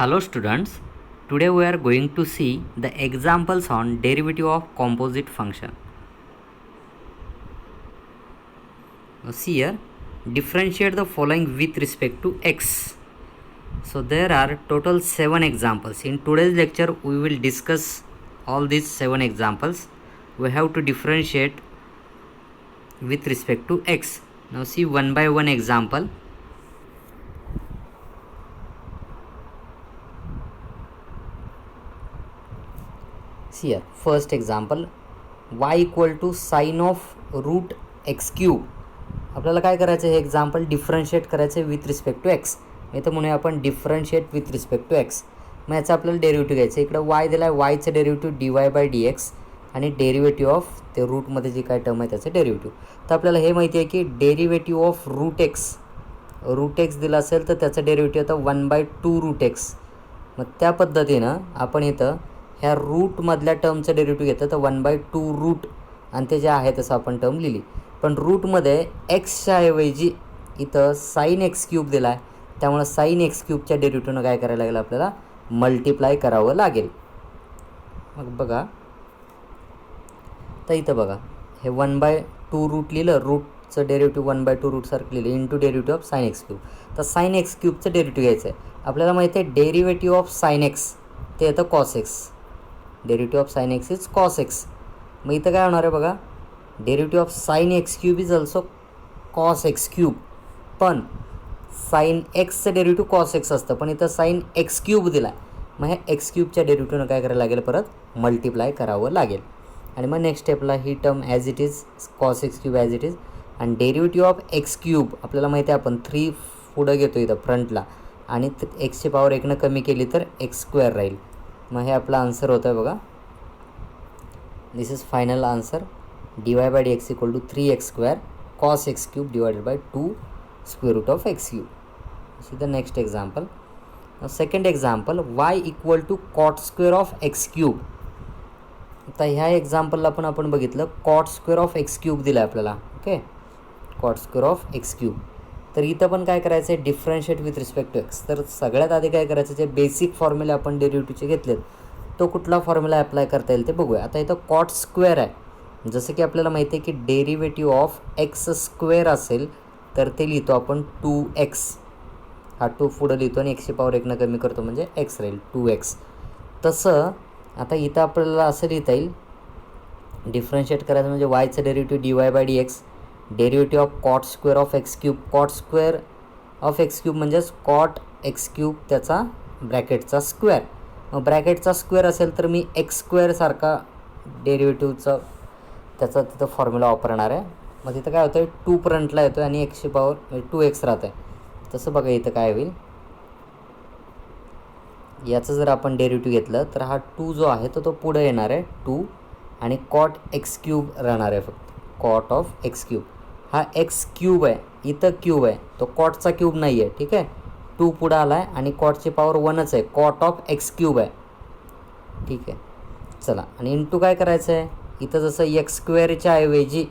Hello students, today we are going to see the examples on derivative of composite function. Now see here, differentiate the following with respect to x. So there are total 7 examples. In today's lecture we will discuss all these 7 examples. We have to differentiate with respect to x. Now see one by one example. See here, first example, y equal to sine of root x cube. आपल्याला काय करायचं हे example differentiate करायचं आहे with respect to x. इथं म्हणूया आपण differentiate with respect to x. मग याचं आपल्याला डेरिव्हेटिव्ह घ्यायचं आहे. इकडं वाय दिला आहे, वायचं derivative d y by d x आणि डेरिव्हेटिव्ह ऑफ ते रूटमध्ये जी काय टर्म आहे त्याचं डेरिव्हेटिव्ह. तर आपल्याला हे माहिती आहे की डेरिव्हेटिव्ह ऑफ रूट एक्स दिला असेल तर त्याचं डेरिव्हेटिव्ह आता 1/2 रूट एक्स. मग त्या पद्धतीनं आपण इथं ह्या रूटमधल्या टर्मचं डेरिव्हेटिव्ह घेतं तर 1/2 रूट आणि ते जे आहे तसं आपण टर्म लिहिली. पण रूटमध्ये एक्सच्या ऐवजी इथं साईन एक्स क्यूब दिला आहे, त्यामुळं साईन एक्स क्यूबच्या डेरिव्हेटिव्हनं काय करायला लागेल, आपल्याला मल्टिप्लाय करावं लागेल. मग बघा तर इथं बघा हे 1/2 रूट लिहिलं, रूटचं डेरिव्हेटिव्ह 1/2 रूटसारखं लिहिलं into derivative of sine x cube. तर साईन एक्स क्यूबचं डेरिव्हेटिव्ह घ्यायचं आहे. आपल्याला माहिती आहे डेरिव्हेटिव्ह ऑफ साईन एक्स ते येतं cos x. Derivative of sine x is cos x. मग इथं काय होणार आहे बघा, derivative of sine x cube is also cos x cube. पण साईन एक्सचं डेरिव्हेटिव्ह कॉस एक्स असतं, पण इथं साईन एक्स क्यूब दिला आहे. मग हे एक्स क्यूबच्या डेरिव्हेटिव्हनं काय करायला लागेल, परत मल्टिप्लाय करावं लागेल. आणि मग नेक्स्ट स्टेपला ही term as it is cos x cube as it is आणि डेरिव्हेटिव्ह ऑफ एक्स क्यूब आपल्याला माहिती आहे आपण 3 पुढं घेतो इथं फ्रंटला आणि एक्सची पॉवर 1 कमी केली तर एक्स स्क्वेअर राहील. मग हे आपला आन्सर होतं आहे बघा. This is final answer. dy by dx equal to 3x square cos x cube divided by 2 square root of x cube. See the next example. Now second example, y equal to cot square of x cube. आता ह्या एक्झाम्पलला पण आपण बघितलं cot square of x cube दिला आहे आपल्याला. Okay, cot square of x cube. तर इथं पण काय करायचं आहे, differentiate with respect to x. तर सगळ्यात आधी काय करायचं, जे बेसिक फॉर्म्युला आपण डेरिव्हेटिव्हचे घेतलेत तो कुठला फॉर्म्युला अप्लाय करता येईल ते बघूया. आता इथं कॉट स्क्वेअर आहे, जसं की आपल्याला माहिती आहे की डेरिव्हेटिव्ह ऑफ एक्स स्क्वेअर असेल तर ते लिहितो आपण 2x. हा 2 पुढं लिहितो आणि एक्सची पॉवर 1 कमी करतो म्हणजे एक्स राहील 2x. तसं आता इथं आपल्याला असं लिहिता येईल, डिफरन्शिएट करायचं म्हणजे वायचं derivative d y by d x, derivative of cot square of x cube. Cot square of x cube म्हणजेच कॉट एक्स क्यूब त्याचा ब्रॅकेटचा स्क्वेअर. मग ब्रॅकेटचा स्क्वेअर असेल तर मी एक्स स्क्वेअरसारखा डेरिव्हेटिव्हचा त्याचा तिथं फॉर्म्युला वापरणार आहे. मग तिथं काय होतं आहे, 2 फ्रंटला येतो आणि एक्सची पॉवर 2x राहतं आहे. तसं बघा इथं काय होईल, याचं जर आपण डेरिव्हेटिव्ह घेतलं तर हा 2 जो आहे तो पुढे येणार आहे 2 आणि कॉट एक्स क्यूब राहणार आहे फक्त. कॉट ऑफ एक्स क्यूब हा एक्स क्यूब आहे, इथं क्यूब आहे, तो कॉटचा क्यूब नाही आहे. ठीक आहे, 2 पुढं आला आहे आणि कॉटची पॉवर 1च आहे, कॉट ऑफ एक्स क्यूब आहे. ठीक आहे, चला आणि इंटू काय करायचं आहे, इथं जसं एक्स स्क्वेअरच्या ऐवजी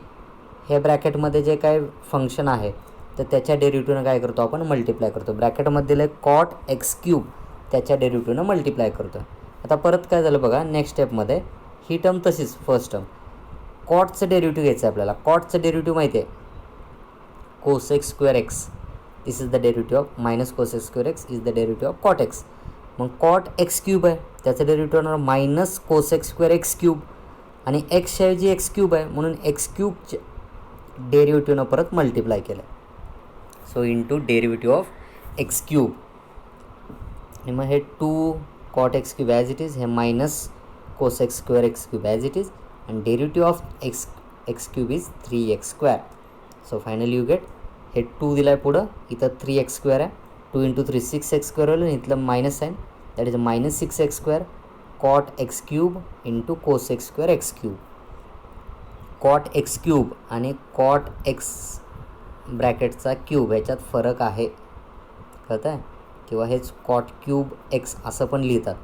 हे ब्रॅकेटमध्ये जे काय फंक्शन आहे तर त्याच्या डेरिव्हेटिव्हनं काय करतो आपण, मल्टिप्लाय करतो. ब्रॅकेटमध्ये दिलं आहे कॉट एक्स क्यूब, त्याच्या डेरिव्हेटिव्हनं मल्टिप्लाय करतो. आता परत काय झालं बघा, नेक्स्ट स्टेपमध्ये ही टर्म तशीच फर्स्ट टर्म कॉटचं डेरिव्हेटिव्ह घ्यायचं आहे आपल्याला. कॉटचं डेरिव्हेटिव्ह माहिती आहे cos x square x. This is the derivative of minus cos x square x is the derivative of cot x. मग कॉट एक्स क्यूब आहे, त्याचं डेरिव्हेटिव्ह होणार minus cos x square x cube आणि एक्सच्या ऐवजी x cube आहे म्हणून x क्यूबच्या डेरिव्हेटिव्हनं परत मल्टिप्लाय केलं. So into derivative of x cube आणि मग हे 2 cot x cube as it is, हे minus cos x square x cube as it is आणि derivative of x cube is 3x square. So finally you get हे 2 दिला आहे पुढं, इथं 3x स्क्वेअर आहे, 2 × 3 6x स्क्वेअर होईल आणि इथलं minus sine that is minus 6x square cot x cube into cos x square x cube. Cot x cube आणि कॉट एक्स ब्रॅकेटचा क्यूब ह्याच्यात फरक आहे, कळतं आहे, किंवा हेच कॉट क्यूब एक्स असं पण लिहितात.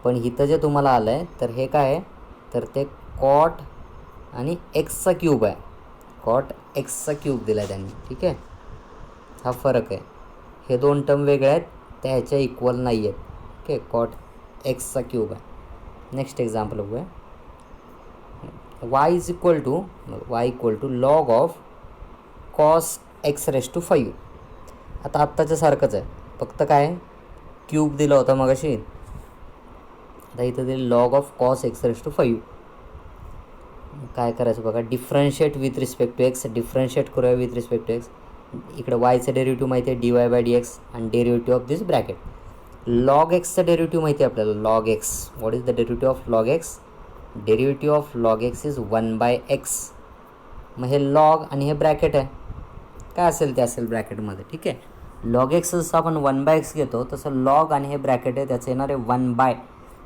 पण इथं जे तुम्हाला आलं आहे तर हे काय आहे, तर ते कॉट आणि एक्सचा क्यूब आहे, कॉट एक्सचा क्यूब दिला आहे त्यांनी. ठीक आहे, हा फरक आहे. हे 2 टर्म वेगळे आहेत, त्या ह्याच्या इक्वल नाही आहेत. ओके, कॉट एक्सचा क्यूब आहे. नेक्स्ट एक्झाम्पल बघूया. Y equal to log of cos x raise to 5. आता आत्ताच्या सारखंच आहे, फक्त काय क्यूब दिला होता मगाशी, आता इथं दिलं log of cos x raise to 5. काय करायचं बघा, differentiate with respect to X, differentiate करूया विथ रिस्पेक्ट टू एक्स. इकडे वायचं डेरिव्हेटिव्ह माहिती आहे dy/dx आणि derivative of this bracket. Log एक्सचं डेरिव्हेटिव्ह माहिती आहे आपल्याला, log X. What is the derivative of log X? Derivative of log X is 1/x. मग हे लॉग आणि हे ब्रॅकेट आहे, काय असेल ते असेल ब्रॅकेटमध्ये. ठीक आहे, लॉग एक्स जसं आपण 1/x घेतो तसं लॉग आणि हे ब्रॅकेट आहे त्याचं येणार आहे 1/,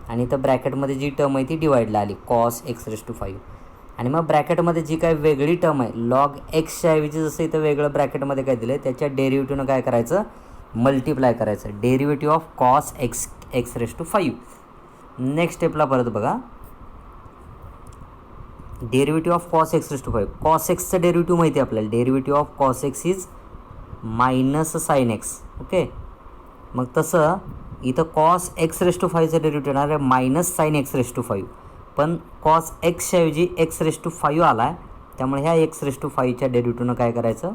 आणि इथं ब्रॅकेटमध्ये जी टर्म आहे ती डिवाइडला आली कॉस एक्स रेस टू 5. आणि मग ब्रॅकेटमध्ये जी काही वेगळी टर्म आहे लॉग एक्सच्या ऐवजी जसं इथं वेगळं ब्रॅकेटमध्ये काय दिलं आहे त्याच्या डेरिव्हेटिव्हनं काय करायचं, मल्टिप्लाय करायचं. Derivative of cos x raise to 5. Next स्टेपला परत बघा, derivative of cos x raise to 5. Cos एक्सचं डेरिव्हेटिव्ह माहिती आहे आपल्याला, derivative of cos x is minus sine x. Okay, मग तसं इथं कॉस एक्स रेस टू 5चं डेरिव्हेटिव्ह येणार आहे minus sine x raise to 5. पण कॉस एक्सच्या ऐवजी एक्स रेस टू 5 आला आहे, त्यामुळे ह्या एक्स रेस टू 5च्या डेरिव्हेटिव्हनं काय करायचं,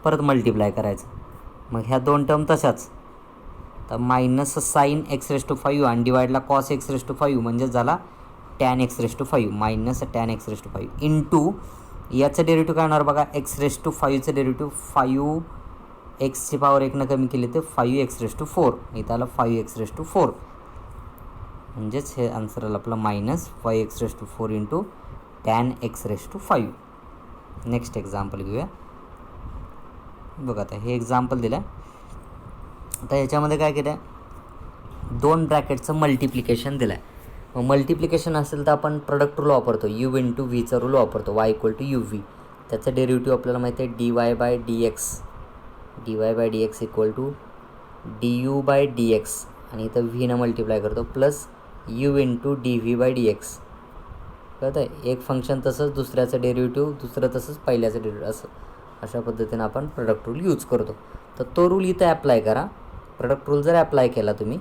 परत मल्टिप्लाय करायचं. मग ह्या दोन टर्म तशाच, तर minus sine x raise to 5 आणि डिवाइडला कॉस एक्स रेस टू 5 म्हणजे झाला tan x raise to 5 minus tan x raise to 5 into याचं डेरिव्हेटिव्ह काय होणार बघा, एक्स रेस टू 5चं डेरिव्हेटिव्ह 5 एक्सची पॉवर 1 कमी केली तर 5 एक्स रेस टू 4. इथं आलं 5 एक्स रेस टू 4, म्हणजेच हे आन्सर आलं आपलं minus 5 x raise to 4 into tan x raise to 5. Next example घेऊया. बघा आता हे एक्झाम्पल दिलं आहे. आता ह्याच्यामध्ये काय केलं आहे, दोन ब्रॅकेटचं मल्टिप्लिकेशन दिलं आहे. मग मल्टिप्लिकेशन असेल तर आपण प्रोडक्ट रूल वापरतो, यू इंटू व्हीचा रूल वापरतो, y equal to u v. त्याचं डेरिव्हेटिव्ह आपल्याला माहिती आहे dy/dx इक्वल टू du/dx आणि इथं व्हीनं मल्टिप्लाय करतो प्लस यू इंटू dv/dx. कळतं आहे, एक फंक्शन तसंच दुसऱ्याचं डेरिव्हेटिव्ह, दुसरं तसंच पहिल्याचं डेरिव्हेटिव्ह, असं अशा पद्धतीनं आपण प्रोडक्ट रूल यूज करतो. तर तो रूल इथं ॲप्लाय करा. प्रोडक्ट रूल जर ॲप्लाय केला तुम्ही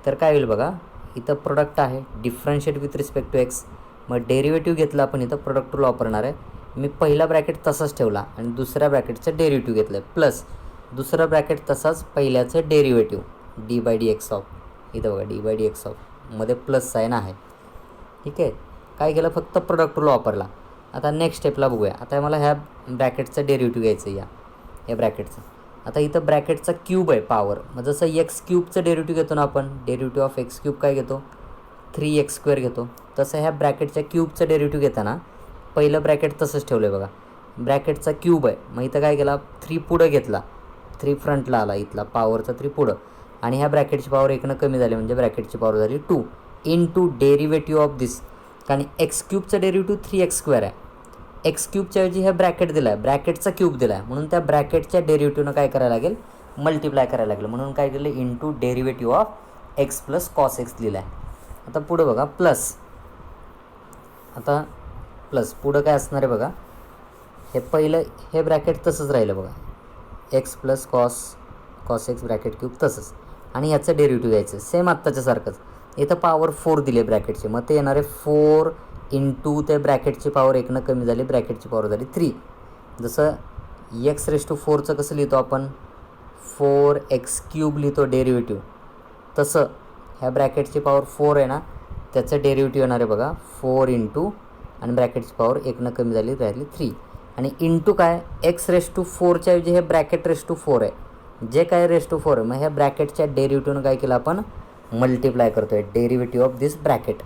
तर काय होईल बघा, इथं प्रोडक्ट आहे differentiate with respect to x. मग डेरिव्हेटिव्ह घेतला आपण, इथं प्रोडक्ट रूल वापरणार आहे. मी पहिला ब्रॅकेट तसाच ठेवला आणि दुसऱ्या ब्रॅकेटचं डेरिव्हेटिव्ह घेतलं आहे प्लस दुसरं ब्रॅकेट तसाच पहिल्याचं डेरिव्हेटिव्ह d/dx ऑफ, इथं बघा d/dx ऑफ मध्ये प्लस साईन आहे. ठीक आहे, काय केलं, फक्त प्रोडक्ट रूल वापरला. आता नेक्स्ट स्टेपला बघूया. आता मला ह्या ब्रॅकेटचं डेरिव्हेटिव्ह घ्यायचं आहे, या ब्रॅकेटचं. आता इथं ब्रॅकेटचा क्यूब आहे पॉवर, मग जसं एक्स क्यूबचं डेरिव्हेटिव्ह घेतो ना आपण, डेरिव्हेटिव्ह ऑफ एक्स क्यूब काय घेतो, 3x² घेतो, तसं ह्या ब्रॅकेटच्या क्यूबचं डेरिव्हेटिव्ह घेताना पहिलं ब्रॅकेट तसंच ठेवलं आहे बघा. ब्रॅकेटचा क्यूब आहे, मग इथं काय केला, 3 पुढं घेतला, 3 फ्रंटला आला, इथला पॉवरचा 3 पुढं, आणि ह्या ब्रॅकेटची पॉवर 1 कमी झाली म्हणजे ब्रॅकेटची पॉवर झाली 2 इंटू डेरिव्हेटिव्ह ऑफ दिस. कारण एक्स क्यूबचं डेरिव्हेटिव्ह 3x² आहे, एक्स क्यूबच्या ऐवजी हे ब्रॅकेट दिला आहे, ब्रॅकेटचा क्यूब दिला आहे, म्हणून त्या ब्रॅकेटच्या डेरिव्हेटिव्हनं काय करायला लागेल, मल्टिप्लाय करायला लागेल. म्हणून काय केलं, into derivative of x plus cos x लिहिलं आहे. आता पुढं बघा प्लस, आता प्लस पुढं काय असणार आहे बघा, हे पहिलं हे ब्रॅकेट तसंच राहिलं बघा, x plus cos x bracket cube तसंच, आणि याचं डेरिव्हेटिव्ह घ्यायचं सेम आत्ताच्यासारखंच. इथं पॉवर 4 दिली ब्रॅकेटची, मग ते येणार आहे 4 इंटू ते ब्रॅकेटची पॉवर 1 कमी झाली, ब्रॅकेटची पॉवर झाली 3. जसं एक्स रेस टू 4चं कसं लिहितो आपण, 4x³ लिहितो डेरिव्हेटिव्ह, तसं ह्या ब्रॅकेटची पॉवर 4 आहे ना, त्याचं डेरिव्हेटिव्ह येणार आहे बघा 4 इंटू आणि ब्रॅकेटची पॉवर 1 कमी झाली, राहिली 3, आणि इंटू काय, एक्स रेस टू 4च्या ऐवजी हे ब्रॅकेट रेस टू 4 आहे, जे काय रेस टू 4 आहे, मग ह्या ब्रॅकेटच्या डेरिव्हेटिव्हनं काय केलं आपण, मल्टिप्लाय करतो आहे, derivative of this bracket.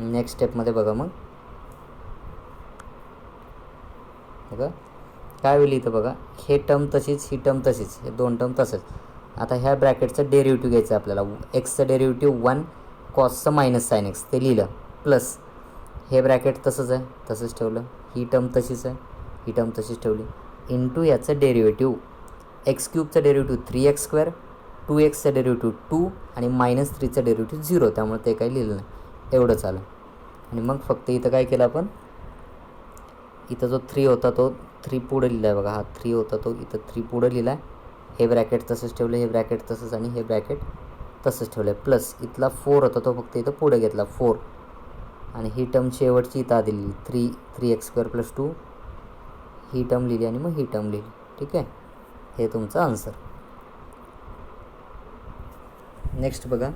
Next स्टेपमध्ये बघा, मग बघा काय होईल इथं बघा, हे टर्म तशीच, ही टर्म तशीच, हे दोन टर्म तसंच. आता ह्या ब्रॅकेटचं डेरिव्हेटिव्ह घ्यायचं आपल्याला, एक्सचं डेरिव्हेटिव्ह 1 कॉसचं मायनस साइन एक्स ते लिहिलं, प्लस हे ब्रॅकेट तसंच आहे, तसंच ठेवलं, ही टर्म तशीच आहे, ही टर्म तशीच ठेवली, इंटू याचं डेरिव्हेटिव्ह, एक्स क्यूबचं डेरिव्हेटिव्ह 3x², 2xचं डेरिव्हेटिव्ह 2 आणि -3चं डेरिव्हेटिव्ह 0, त्यामुळे ते काही लिहिलं नाही, एवढंच आलं. आणि मग फक्त इथं काय केलं आपण, इथं जो 3 होता तो 3 पुढं लिहिला आहे बघा, हा 3 होता तो इथं 3 पुढं लिहिला आहे, हे ब्रॅकेट तसंच ठेवलं, हे ब्रॅकेट तसंच आणि हे ब्रॅकेट तसंच ठेवलं आहे. प्लस इथला 4 होता तो फक्त इथं पुढे घेतला 4 आणि ही टर्म शेवटची इथं दिलेली 3x² + 2 ही टर्म लिहिली आणि मग ही टर्म लिहिली. ठीक आहे, हे तुमचं आन्सर. नेक्स्ट बघा,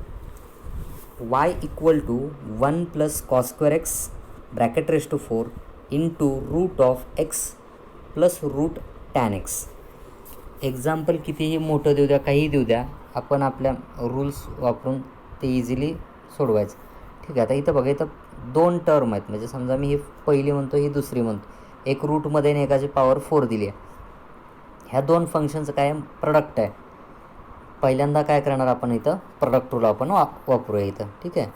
y = 1 + cos² x (4) into √(x) + √tan x. Example कितीही मोठं देऊ द्या, काहीही देऊ द्या, आपण आपल्या रूल्स वापरून ते इझिली सोडवायचं. ठीक आहे, आता इथं बघा, इथं 2 टर्म आहेत. म्हणजे समजा मी ही पहिली म्हणतो, ही दुसरी म्हणतो. एक रूटमध्ये आणि एकाची पॉवर 4 दिली आहे. ह्या 2 फंक्शनचं काय प्रोडक्ट आहे. पहिल्यांदा काय करणार आपण, इथं प्रोडक्ट रूल आपण वापरूया इथं. ठीक आहे,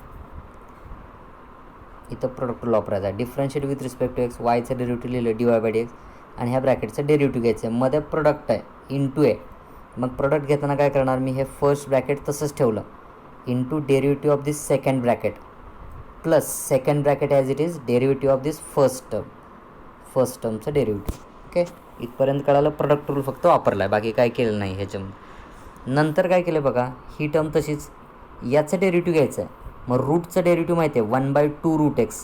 इथं प्रोडक्ट रूल वापरायचा आहे. Differentiate with respect to x, वायचं डेरिव्हेटिव्ह लिहिलं dy/dx आणि ह्या ब्रॅकेटचं डेरिव्हेटिव्ह घ्यायचं आहे. मध्ये प्रोडक्ट आहे इंटू आहे. मग प्रोडक्ट घेताना काय करणार मी, हे फर्स्ट ब्रॅकेट तसंच ठेवलं into derivative of this second bracket plus second bracket as it is derivative of this first टर्मचं डेरिव्हेटिव्ह. ओके, इथपर्यंत कळालं. प्रोडक्ट रूल फक्त वापरला आहे, बाकी काय केलं नाही ह्याच्यामध्ये. नंतर काय केलं बघा, ही टर्म तशीच, याचं डेरिव्हेटिव्ह घ्यायचं आहे. मग रूटचं डेरिव्हेटिव्ह माहिती आहे 1/2 √x.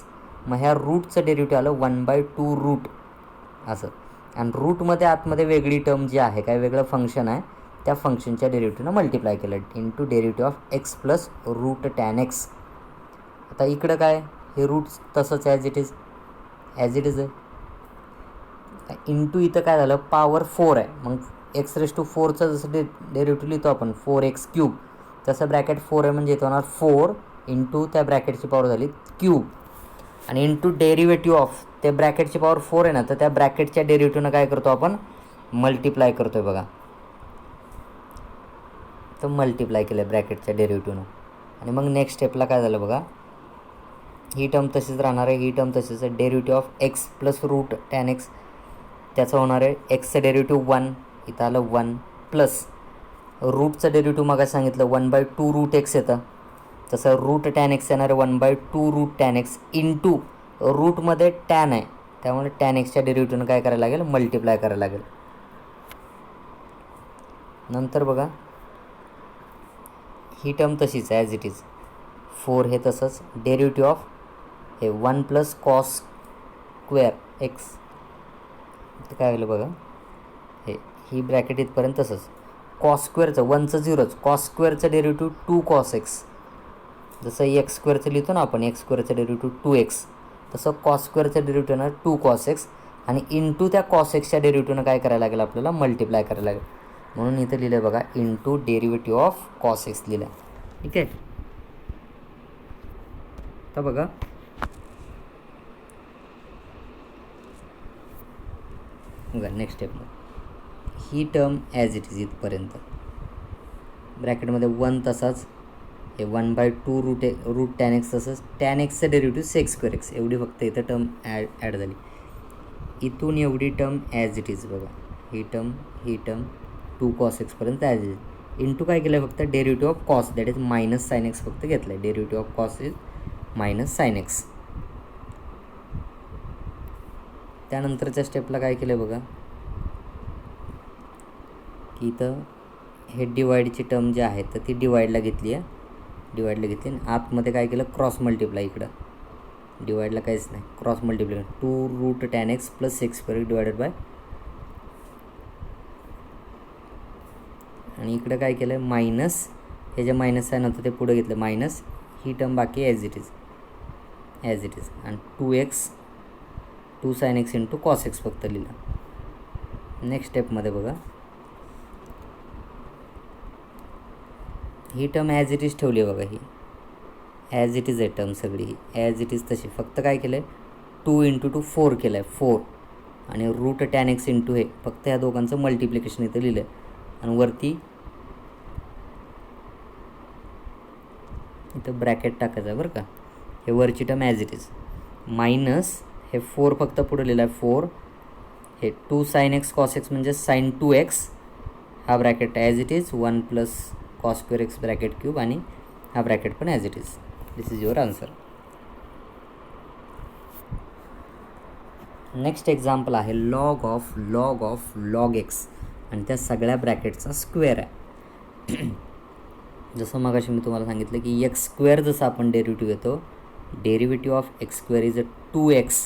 मग ह्या रूटचं डेरिव्हेटिव्ह आलं 1/2 √ असं. आणि रूटमध्ये आतमध्ये वेगळी टर्म जी आहे, काय वेगळं फंक्शन आहे, त्या फंक्शनच्या डेरिव्हेटिव्हनं मल्टिप्लाय केलं into derivative of x + √tan x. आता इकडं काय, हे रूट्स तसंच ॲज इट इज आहे. इंटू इथं काय झालं, पॉवर 4 आहे. मग x⁴ जसं डेरिव्हेटिव्ह लिहितो आपण 4x³ तसं ब्रॅकेट 4 आहे म्हणजे इथं होणार 4 इंटू त्या ब्रॅकेटची पॉवर झाली क्यूब आणि इंटू डेरिव्हेटिव्ह ऑफ त्या ब्रॅकेटची पॉवर 4 आहे ना, तर त्या ब्रॅकेटच्या डेरिव्हेटिव्हनं काय करतो आपण, मल्टिप्लाय करतो आहे बघा. तर मल्टिप्लाय केलं आहे ब्रॅकेटच्या डेरिव्हेटिव्हनं. आणि मग नेक्स्ट स्टेपला काय झालं बघा, ही टर्म तशीच राहणार आहे, ही टर्म तशीच आहे. Derivative of x + √tan x त्याचं होणार आहे एक्सचं डेरिव्हेटिव्ह 1, इथं आलं 1 प्लस रूटचं डेरिव्हेटिव्ह मग सांगितलं 1/2 √x येतं, तसं √tan x येणार आहे 1/2 √tan x इंटू रूटमध्ये टॅन आहे, त्यामुळे tan xच्या डेरिव्हेटिव्हनं काय करायला लागेल, मल्टिप्लाय करायला लागेल. नंतर बघा, ही टर्म तशीच ॲज इट इज 4 हे तसंच. डेरिव्हेटिव्ह ऑफ हे 1 + cos² x काय झालं बघा, ही ब्रॅकेट इथपर्यंत तसंच. cos²चं 1चं 0च, cos² डेरिव्हेटिव्ह 2 cos x. जसं x² लिहितो ना आपण, x² डेरिव्हेटिव्ह 2x, तसं cos² डेरिव्हेटिव्ह ना 2 cos x आणि इंटू त्या cos xच्या डेरिव्हेटिव्हनं काय करायला लागेल, आपल्याला मल्टिप्लाय करायला लागेल. म्हणून इथं लिहिलं बघा into derivative of cos x लिहिलं. ठीक आहे, तर बघा नेक्स्ट स्टेपमध्ये ही टर्म ॲज इट इज इथपर्यंत ब्रॅकेटमध्ये 1 तसाच, हे 1/2 √tan x तसंच. tan xचं डेरिव्हेटिव्ह sec² x एवढी फक्त इथं टर्म ॲड झाली. इथून एवढी टर्म ॲज इट इज बघा, ही टर्म 2 cos x पर्यंत ॲज इट इज. इंटू काय केलं आहे, फक्त derivative of cos that is -sin x फक्त घेतलं आहे. Derivative of cos is -sin x. त्यानंतरच्या स्टेपला काय केलं बघा, की इथं हे डिवाईडची टर्म जी आहे तर ती डिवाईडला घेतली आणि आतमध्ये काय केलं, क्रॉस मल्टिप्लाय. इकडं डिवाईडला काहीच नाही, cross multiply 2 √tan x + sec² divided by, आणि इकडं काय केलं मायनस, हे जे मायनस आहे नंतर ते पुढे घेतलं मायनस, ही टर्म बाकी ॲज इट इज आणि 2x 2 sin x into cos x फक्त लिहिलं. नेक्स्ट स्टेपमध्ये बघा, ही टर्म ॲज इट इज ठेवली आहे बघा, ही ॲज इट इज आहे टर्म सगळी, ही ॲज इट इज तशी. फक्त काय केलं आहे 2 × 2 4 केलं आहे 4 आणि √tan x इंटू हे फक्त ह्या दोघांचं मल्टिप्लिकेशन इथं लिहिलं आहे. आणि वरती इथं ब्रॅकेट टाकायचं आहे बरं का. हे वरची term as it is minus हे 4 फक्त पुढे लिहिलं आहे 4, हे 2 sin x cos x म्हणजे sin 2x, हा bracket as it is 1 + cos² x bracket cube आणि हा ब्रॅकेट पण as it is. This is your answer. Next example आहे log ऑफ log x आणि त्या सगळ्या ब्रॅकेटचा स्क्वेअर आहे. जसं मगाशी मी तुम्हाला सांगितलं की एक्स स्क्वेअर जसं आपण डेरिव्हेटिव्ह घेतो, derivative of x square is a 2x,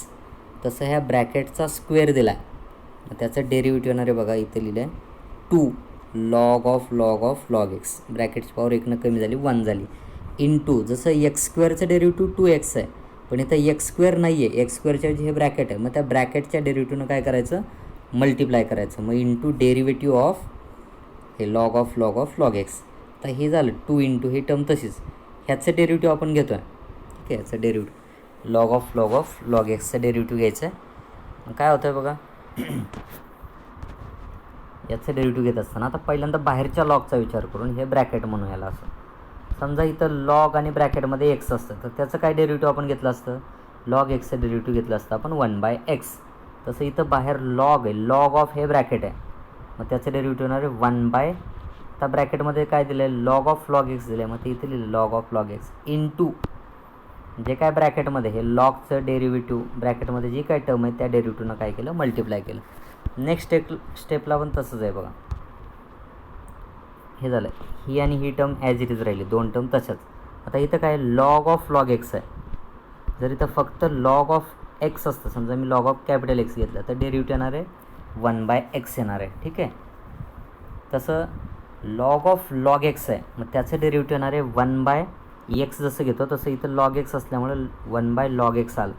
तसं ह्या ब्रॅकेटचा स्क्वेअर दिला आहे, त्याचं डेरिव्हेटिव्ह येणार आहे बघा, इथे लिहिलं आहे 2 लॉग ऑफ लॉग एक्स, ब्रॅकेटची पॉवर 1 कमी झाली 1 झाली, इंटू जसं एक्स स्क्वेअरचं डेरिव्हेटिव्ह 2x आहे, पण इथं एक्स स्क्वेअर नाही आहे, एक्स स्क्वेअरच्या ऐवजी हे ब्रॅकेट आहे, मग त्या ब्रॅकेटच्या डेरिव्हेटिव्हनं काय करायचं, मल्टिप्लाय करायचं, मग इंटू डेरिव्हेटिव्ह ऑफ हे लॉग ऑफ लॉग एक्स. तर हे झालं 2 इंटू ही टर्म तशीच, ह्याचं डेरिव्हेटिव्ह आपण घेतो आहे, ठीक आहे, ह्याचं डेरिव्हेटिव्ह लॉग ऑफ लॉग एक्सचं डेरिव्हेटिव्ह घ्यायचं आहे. मग काय होतं आहे बघा, याचं डेरिव्हेटिव्ह घेत असताना आता पहिल्यांदा बाहेरच्या लॉगचा विचार करून हे ब्रॅकेट म्हणू याला, असं समजा इथं लॉग आणि ब्रॅकेटमध्ये एक्स असतं, तर त्याचं काय डेरिव्हेटिव्ह आपण घेतलं असतं, लॉग एक्सचं डेरिव्हेटिव्ह घेतलं असतं आपण 1/x. तसं इथं बाहेर लॉग आहे, लॉग ऑफ हे ब्रॅकेट आहे, मग त्याचं डेरिव्हेटिव्ह येणार आहे 1/, आता ब्रॅकेटमध्ये काय दिलं आहे, लॉग ऑफ लॉग एक्स दिलं आहे, मग ते इथे लिहिलं log of log x into जे काय ब्रॅकेटमध्ये हे लॉगचं डेरिव्हेटिव्ह, ब्रॅकेटमध्ये जी काय टर्म आहे त्या डेरिव्हेटिव्हनं काय केलं, मल्टिप्लाय केलं. नेक्स्ट स्टेपला पण तसंच आहे बघा, हे झालं, ही आणि ही टर्म ॲज इट इज राहिली, 2 टर्म तशाच. आता इथं काय लॉग ऑफ लॉग एक्स आहे, जर इथं फक्त लॉग ऑफ एक्स असतं, समजा मी लॉग ऑफ कॅपिटल एक्स घेतलं तर डेरिव्हेटिव्ह येणार आहे 1/x येणार आहे, ठीक आहे. तसं लॉग ऑफ लॉग एक्स आहे, मग त्याचं डेरिव्हेटिव्ह येणार आहे 1/x, जसं घेतो तसं इथं लॉग एक्स असल्यामुळे 1/log x आलं,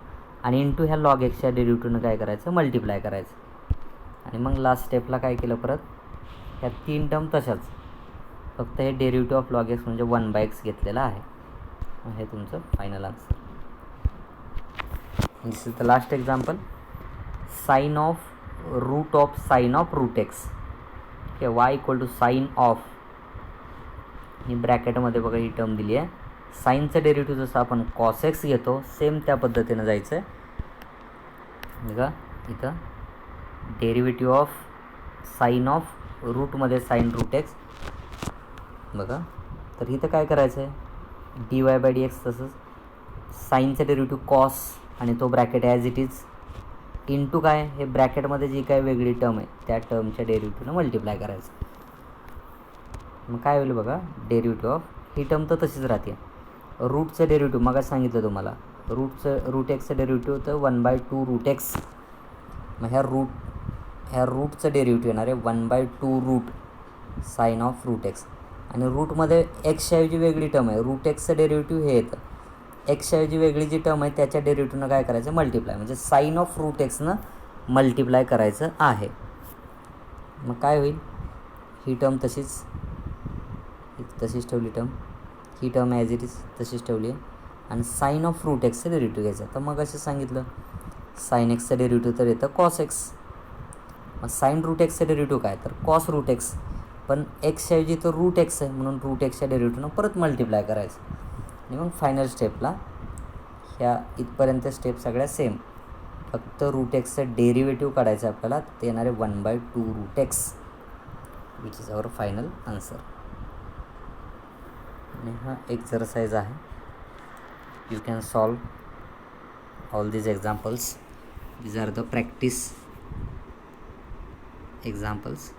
आणि इंटू ह्या लॉग एक्सच्या डेरिव्हेटिव्हनं काय करायचं, मल्टिप्लाय करायचं. आणि मग लास्ट स्टेपला काय केलं, परत ह्या 3 टर्म तशाच, फक्त हे डेरिव्हेटिव्ह ऑफ लॉग एक्स म्हणजे 1/x घेतलेला आहे. हे तुमचं final answer. This is the last example, sine of root x, ठीक आहे, y equal to sine of, ही ब्रॅकेटमध्ये बघा ही टर्म दिली आहे, साईनचं डेरिव्हेटिव्ह जसं आपण कॉस एक्स घेतो सेम त्या पद्धतीनं जायचं आहे. बघा इथं डेरिव्हेटिव्ह ऑफ साइन ऑफ रूटमध्ये साइन रूट एक्स, बघा तर इथं काय करायचं आहे, dy/dx, तसंच साईनचं डेरिव्हेटिव्ह कॉस आणि तो bracket as it is into काय, हे ब्रॅकेटमध्ये जी काय वेगळी टर्म आहे त्या टर्मच्या डेरिव्हेटिव्हनं मल्टिप्लाय करायचं. मग काय होईल बघा, डेरिव्हेटिव्ह ऑफ ही टर्म तर तशीच राहते, रूटचं डेरिव्हेटिव्ह मग सांगितलं तुम्हाला, रूट एक्सचं डेरिव्हेटिव्ह होतं 1/2 रूट एक्स, मग ह्या रूटचं डेरिव्हेटिव्ह येणार आहे 1/2 root sine of root x, आणि रूटमध्ये एक्सच्या ऐवजी वेगळी टर्म आहे, रूट एक्सचं डेरिव्हेटिव्ह हे येतं, एक्सच्या ऐवजी वेगळी जी टर्म आहे त्याच्या डेरिव्हेटिव्हनं काय करायचं, मल्टिप्लाय, म्हणजे साइन ऑफ रूट एक्सनं मल्टिप्लाय करायचं आहे. मग काय होईल, ही टर्म तशीच ठेवली term, he term as it is तशीच ठेवली आहे, आणि साइन ऑफ रूट एक्सचं डेरिव्हेटिव्ह घ्यायचं. तर मग असं सांगितलं साइन एक्सचं डेरिव्हेटिव्ह तर येतं कॉस एक्स, मग साइन रूट एक्सचं डेरिव्हेटिव्ह काय, तर कॉस रूट एक्स, पण एक्सच्या ऐवजी तर रूट एक्स आहे म्हणून रूट एक्सच्या डेरिव्हेटिव्हनं परत मल्टिप्लाय करायचं. आणि मग फायनल स्टेपला ह्या इथपर्यंत स्टेप सगळ्या सेम, फक्त रूट एक्सचं डेरिव्हेटिव्ह काढायचं आपल्याला, ते येणार आहे 1/2 root x, which is our final answer. आणि हा एक्झरसाइज आहे, you can solve all these examples. These are the practice examples.